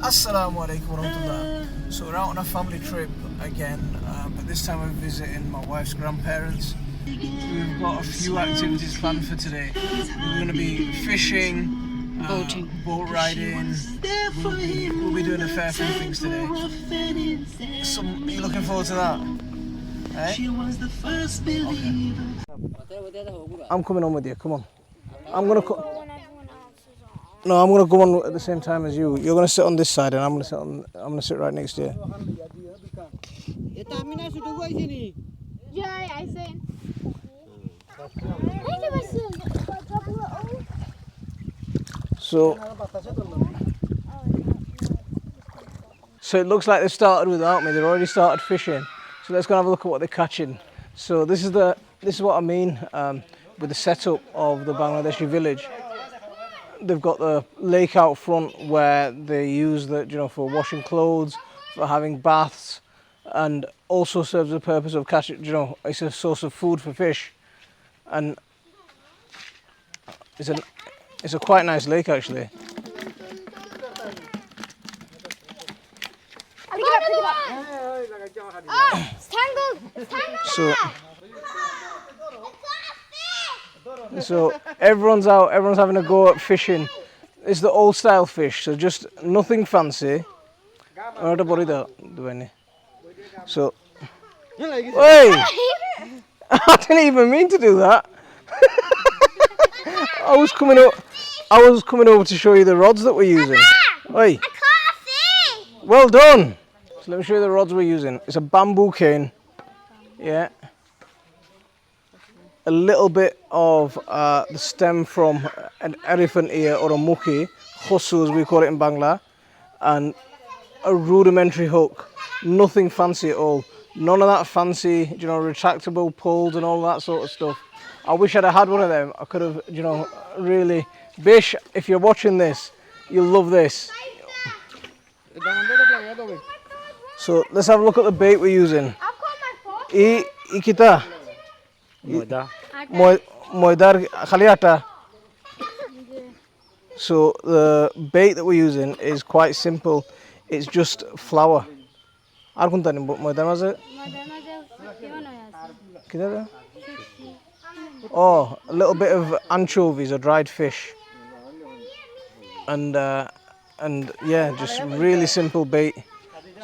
Assalamu alaikum warahmatullah. So we're out on a family trip again, but this time we're visiting my wife's grandparents. We've got a few activities planned for today. We're going to be fishing, boat riding. We'll be doing a fair few things today. So, are you looking forward to that? Eh? Okay. I'm coming on with you. Come on. I'm gonna go on at the same time as you. You're gonna sit on this side, and I'm gonna sit right next to you. So it looks like they started without me. They've already started fishing. So let's go and have a look at what they're catching. So this is what I mean with the setup of the Bangladeshi village. They've got the lake out front where they use for washing clothes, for having baths, and also serves the purpose of catching. It's a source of food for fish, and it's a quite nice lake actually. So everyone's out, everyone's having a go at fishing. It's the old style fish, so just nothing fancy. So, hey! I didn't even mean to do that. I was coming over to show you the rods that we're using. Hey! Well done! So let me show you the rods we're using. It's a bamboo cane. Yeah. A little bit of the stem from an elephant ear or a muki, khosu as we call it in Bangla, and a rudimentary hook. Nothing fancy at all. None of that fancy, retractable poles and all that sort of stuff. I wish I'd have had one of them. I could have, really. Bish, if you're watching this, you'll love this. So let's have a look at the bait we're using. Ikita. Moidar khaliata. So the bait that we're using is quite simple. It's just flour. Oh, a little bit of anchovies or dried fish, and yeah, just really simple bait.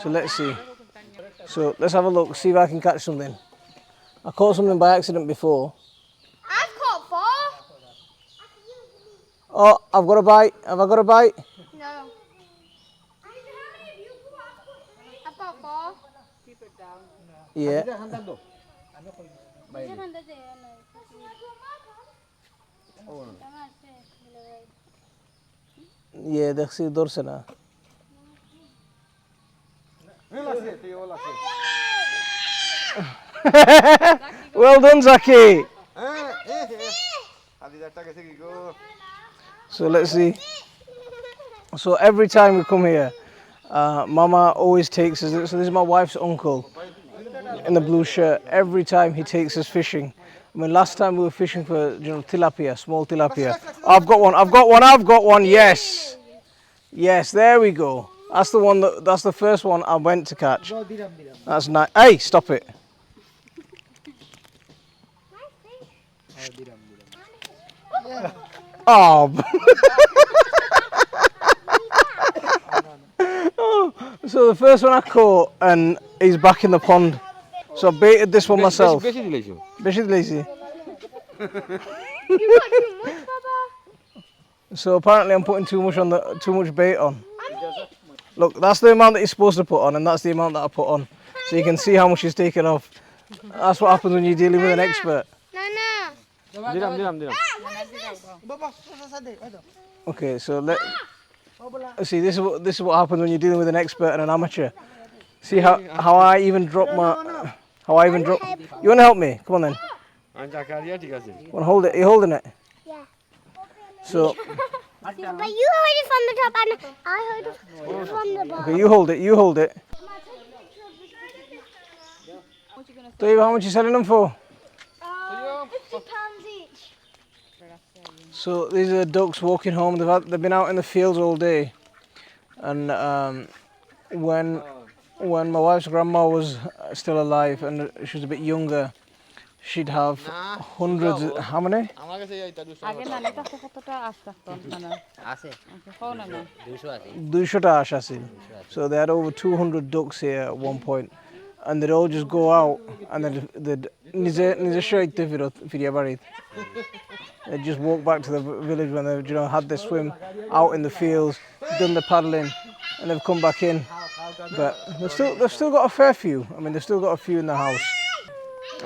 So let's see. So let's have a look. See if I can catch something. I caught something by accident before. I've caught 4. Oh, I've got a bite. Have I got a bite? No. I've got 4. Keep it down. Yeah. Yeah, that's it. Dorsana. Well done, Zaki. So let's see. So every time we come here, Mama always takes us. So this is my wife's uncle in the blue shirt. Every time he takes us fishing. I mean, last time we were fishing for tilapia, small tilapia. I've got one. Yes, yes. There we go. That's the one. That's the first one I went to catch. That's nice. Hey, stop it. Oh. So the first one I caught, and he's back in the pond. So I baited this one myself. So apparently I'm putting too much bait on. Look, that's the amount that you're supposed to put on, and that's the amount that I put on. So you can see how much is taken off. That's what happens when you're dealing with an expert. Okay, so see, this is what happens when you're dealing with an expert and an amateur. See how I even drop my. You want to help me? Come on then. Want to hold it? Are you holding it? Yeah. So. But you hold it from the top and I hold it from the bottom. Okay, you hold it. Dave, how much are you selling them for? £50 each. So these are the ducks walking home. They've been out in the fields all day. And when my wife's grandma was still alive and she was a bit younger, she'd have hundreds. How many? আগে নানি কাছে কতটা আশ থাকতো মানে আছে কও না না 200 আছে 200 ash asil. So they had over 200 ducks here at one point, and they'd all just go out and they'd they'd just walk back to the village when they had their swim out in the fields, done the paddling, and they've come back in. But they've still got a fair few. I mean, they've still got a few in the house.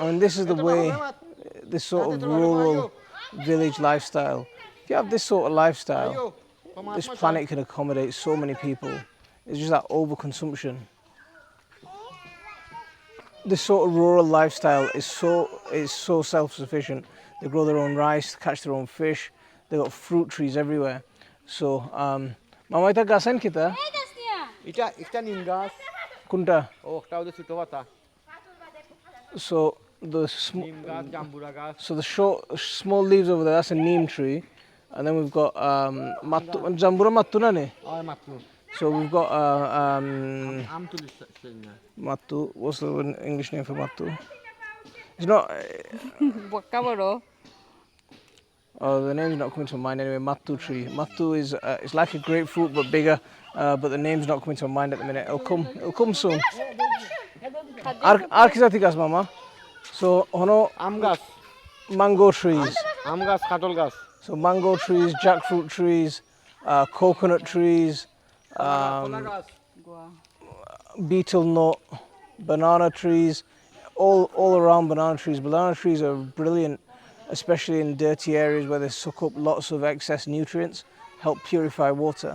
I mean, this is the way, this sort of rural village lifestyle. If you have this sort of lifestyle, this planet can accommodate so many people. It's just that overconsumption. This sort of rural lifestyle is so self-sufficient. They grow their own rice, catch their own fish. They've got fruit trees everywhere. So, Mama, ita gasen kita? এটা নিম গাছ Kunta. ও একটা ওদের ছোট পাতা So নিম গাছ জাম্বুরা গাছ the short, small leaves over there, that's a neem tree. And then we've got Zambura Mattu nani? আর মাত্র So we've got আম তুলিস না Mattu. What's the English name for Mattu? It's not. Bokka বড় Oh, the name's not coming to mind anyway. Mattu tree. Mattu is it's like a grapefruit but bigger, but the name's not coming to mind at the minute. It'll come soon. Arkizatikas mama. So hono আম গাছ mango trees. আম গাছ কাঁঠাল গাছ So mango trees, jackfruit trees, coconut trees, কলা গাছ Goa betel nut, banana trees, all around banana trees. Banana trees are brilliant, especially in dirty areas where they suck up lots of excess nutrients, help purify water.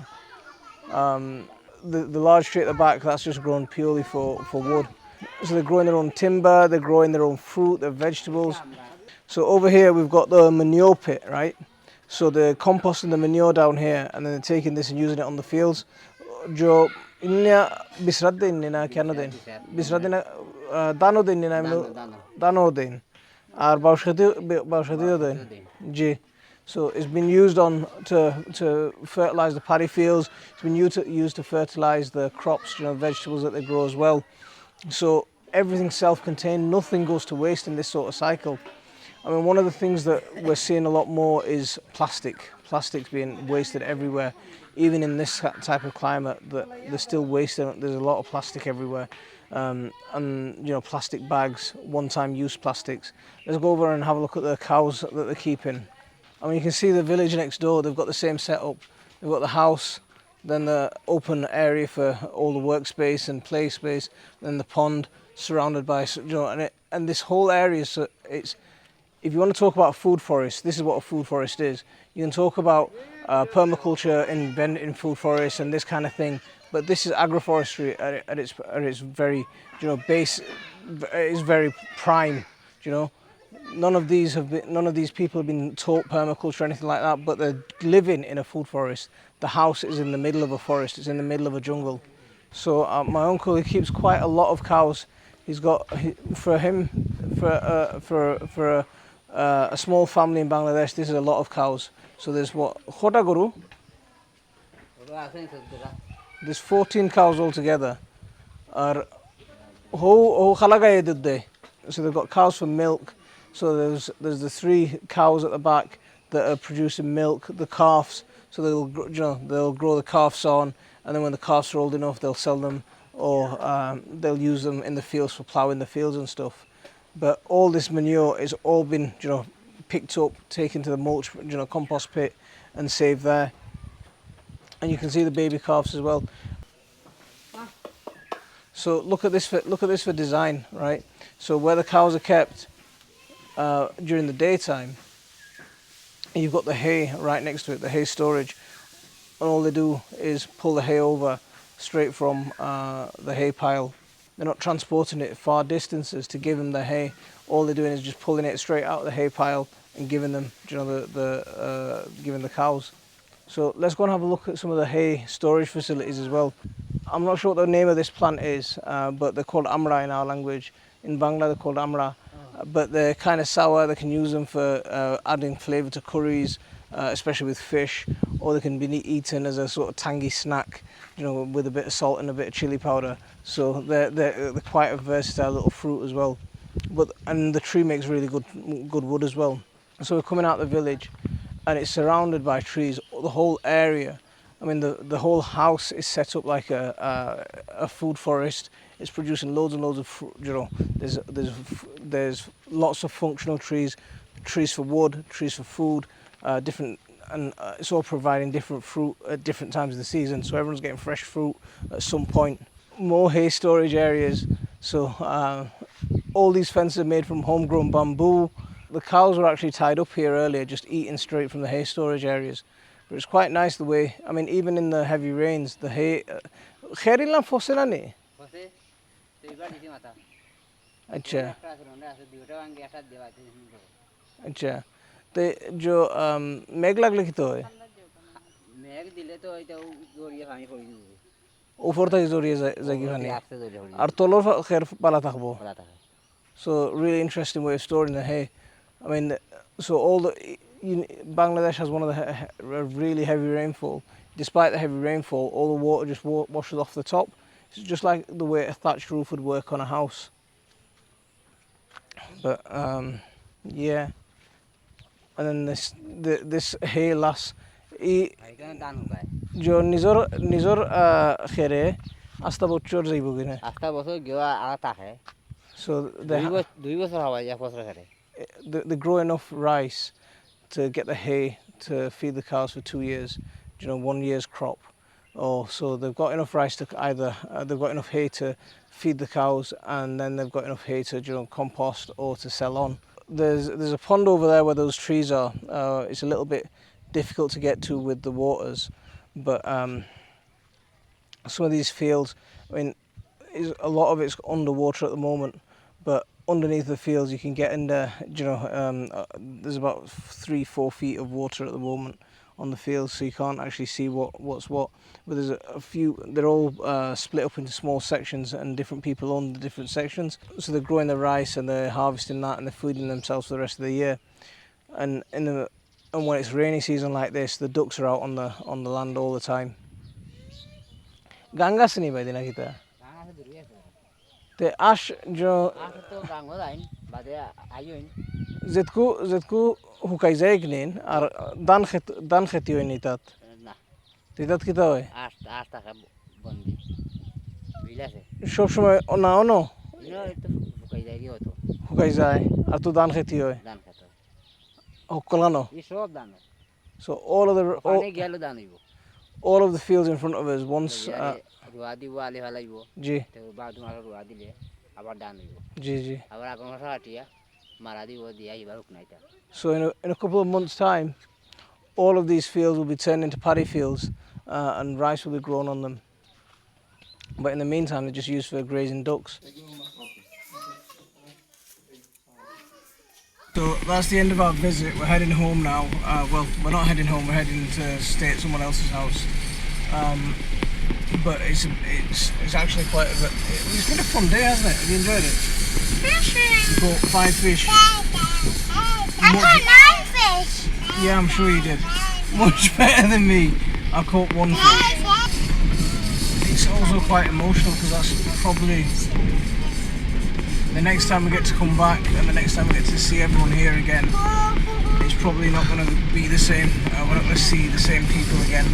The large tree at the back, that's just grown purely for wood. So they're growing their own timber, they're growing their own fruit, their vegetables. So over here we've got the manure pit, right? So they're composting the manure down here and then they're taking this and using it on the fields. Jo innya bisradde inna kya den? Bisradde na dano den na dano den. Ar baushadi den. Ji. So it's been used on to fertilize the paddy fields. It's been used to fertilize the crops, vegetables that they grow as well. So everything's self-contained. Nothing goes to waste in this sort of cycle. I mean, one of the things that we're seeing a lot more is plastic. Plastic's being wasted everywhere. Even in this type of climate, that they're still wasting. There's a lot of plastic everywhere. And plastic bags, one-time use plastics. Let's go over and have a look at the cows that they're keeping. I mean, you can see the village next door. They've got the same setup. They've got the house, then the open area for all the workspace and play space, then the pond surrounded by, and this whole area. So it's, if you want to talk about a food forest, this is what a food forest is. You can talk about permaculture in food forests and this kind of thing, but this is agroforestry at its very, base. It's very prime, None of these people have been taught permaculture or anything like that, but they're living in a food forest. The house is in the middle of a forest. It's in the middle of a jungle. So my uncle, he keeps quite a lot of cows. He's got for a small family in Bangladesh. This is a lot of cows. So there's khota guru. There's 14 cows altogether. So they've got cows for milk. So there's the 3 cows at the back that are producing milk, the calves. So they'll grow the calves on, and then when the calves are old enough, they'll sell them, or they'll use them in the fields for ploughing the fields and stuff. But all this manure is all been picked up, taken to the mulch, compost pit, and saved there. And you can see the baby calves as well. So look at this for design, right? So where the cows are kept during the daytime, you've got the hay right next to it, the hay storage, and all they do is pull the hay over straight from the hay pile. They're not transporting it far distances to give them the hay. All they're doing is just pulling it straight out of the hay pile and giving them, giving the cows. So let's go and have a look at some of the hay storage facilities as well. I'm not sure what the name of this plant is, but they're called amra in our language. In Bangla, they're called amra. But they're kind of sour. They can use them for adding flavour to curries, especially with fish, or they can be eaten as a sort of tangy snack. you know, with a bit of salt and a bit of chili powder. So they're quite a versatile little fruit as well. And the tree makes really good wood as well. So we're coming out of the village, and it's surrounded by trees. The whole area, I mean, the whole house is set up like a food forest. It's producing loads and loads of fruit. You know, there's lots of functional trees for wood, trees for food, different, and it's all providing different fruit at different times of the season. So everyone's getting fresh fruit at some point. More hay storage areas. So all these fences are made from homegrown bamboo. The cows were actually tied up here earlier, just eating straight from the hay storage areas. But it's quite nice the way, I mean, even in the heavy rains, the hay... Kherilan fosilani? अच्छा अच्छा ते जो मेघ लागले की तो है মেঘ দিলে তো এটা জড়িয়ে পানি পড়ে যাবে ऊपर तक জড়িয়ে যায় কি পানি আর তলর খের পালা থাকবো so really interesting way of storing the hay. I mean, so Bangladesh has one of the really heavy rainfall. Despite the heavy rainfall, all the water just washes off the top. It's just like the way a thatched roof would work on a house. But yeah, and then this hay lasts. जो निजर खेरे आस्था बच्चोर जाइबो किने আস্তা বছর গিয়া আতা হয় so দুই বছর হবে এক বছর খেরে they grow enough rice to get the hay to feed the cows for 2 years, you know, 1 year's crop. So they've got enough rice to either they've got enough hay to feed the cows, and then they've got enough hay to, you know, compost or to sell on. There's a pond over there where those trees are. It's a little bit difficult to get to with the waters, but some of these fields, I mean, a lot of it's underwater at the moment, but underneath the fields you can get in there, you know, there's about 3-4 feet of water at the moment on the fields, so you can't actually see what's what, but there's a few, they're all split up into small sections, and different people own the different sections, so they're growing the rice and they're harvesting that and they're feeding themselves for the rest of the year. And when it's rainy season like this, the ducks are out on the land all the time. Ganga se nahi bhai dina kita te ash jo তো গাঙ্গ line বাদে আইন zetku hukai zaignin ar dan kheti hoy nitat না titat kita hoy আট টাকা বন্দি বিলাসে sob shomoy na ono ইনো তো ফুকাই যায় কি হতো hukai jay ar tu dan kheti hoy দান খেত hokolano এই সব দান so all পানি গেল দান হইব of the fields in front of us once রুয়া দিব আলি ফেলাইব ji তো বাদু মারা রুয়া দিলে আবার দান হইব ji আবার আগন মাসা হাটিয়া মারা দিব দিয়া এবার উকনাইতা so in a couple of months time all of these fields will be turned into paddy fields, and rice will be grown on them, but in the meantime they're just used for grazing ducks. So that's the end of our visit. We're heading home now. Well, we're not heading home. We're heading to stay at someone else's house. But it's actually quite it's been a fun day, hasn't it? Have you enjoyed it? Fishing. We caught 5 fish. I caught 9 fish. Yeah, I'm sure you did. Much better than me. I caught 1 fish. It's also quite emotional because that's probably the next time we get to come back, and the next time we get to see everyone here again. It's probably not going to be the same. We're not going to see the same people again.